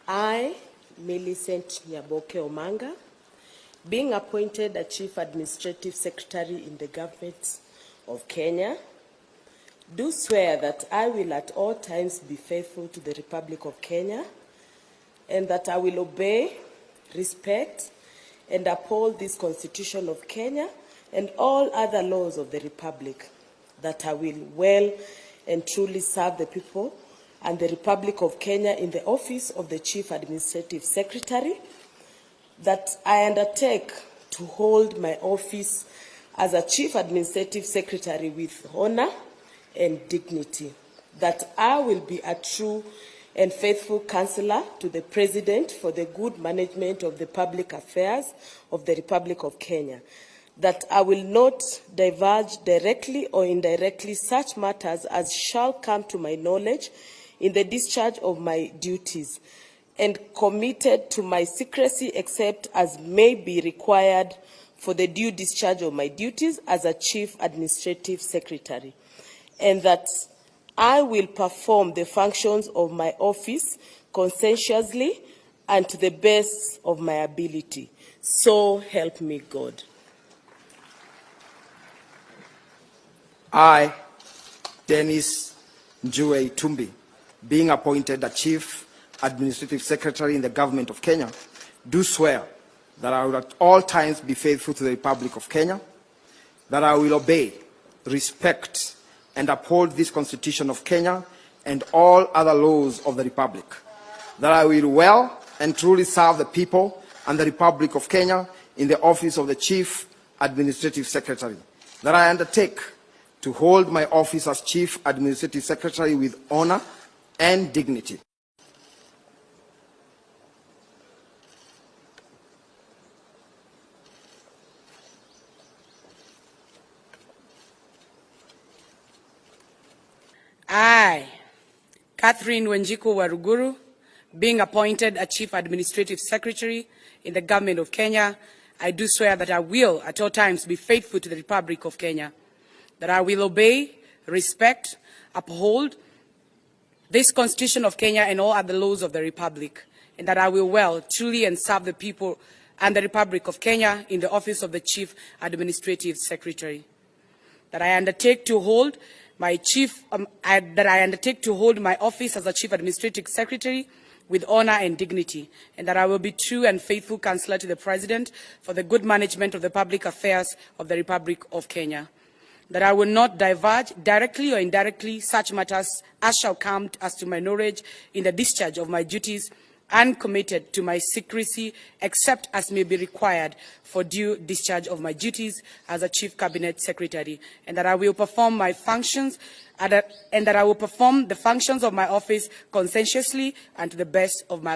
I, Millicent Nyaboke Omanga, being appointed a Chief Administrative Secretary in the Government of Kenya, do swear that I will at all times be faithful to the Republic of Kenya and that I will obey, respect, and uphold this Constitution of Kenya and all other laws of the Republic, that I will well and truly serve the people and the Republic of Kenya in the office of the Chief Administrative Secretary, that I undertake to hold my office as a Chief Administrative Secretary with honor and dignity, that I will be a true and faithful counselor to the President for the good management of the public affairs of the Republic of Kenya, that I will not divulge directly or indirectly such matters as shall come to my knowledge in the discharge of my duties, and committed to my secrecy except as may be required for the due discharge of my duties as a Chief Administrative Secretary, and that I will perform the functions of my office conscientiously and to the best of my ability. So help me God. I, Dennis Njue Tumbi, being appointed a Chief Administrative Secretary in the Government of Kenya, do swear that I will at all times be faithful to the Republic of Kenya, that I will obey, respect, and uphold this Constitution of Kenya and all other laws of the Republic, that I will well and truly serve the people and the Republic of Kenya in the office of the Chief Administrative Secretary, that I undertake to hold my office as Chief Administrative Secretary with honor and dignity. I, Catherine Wanjiku Waruguru, being appointed a Chief Administrative Secretary in the Government of Kenya, I do swear that I will at all times be faithful to the Republic of Kenya, that I will obey, respect, uphold this Constitution of Kenya and all other laws of the Republic, and that I will well, truly, and serve the people and the Republic of Kenya in the office of the Chief Administrative Secretary, that I undertake to hold my office as a Chief Administrative Secretary with honor and dignity, and that I will be true and faithful counselor to the President for the good management of the public affairs of the Republic of Kenya, that I will not divulge directly or indirectly such matters as shall come as to my knowledge in the discharge of my duties, and committed to my secrecy except as may be required for due discharge of my duties as a Chief Cabinet Secretary, and that I will perform my functions the functions of my office conscientiously and to the best of my ability.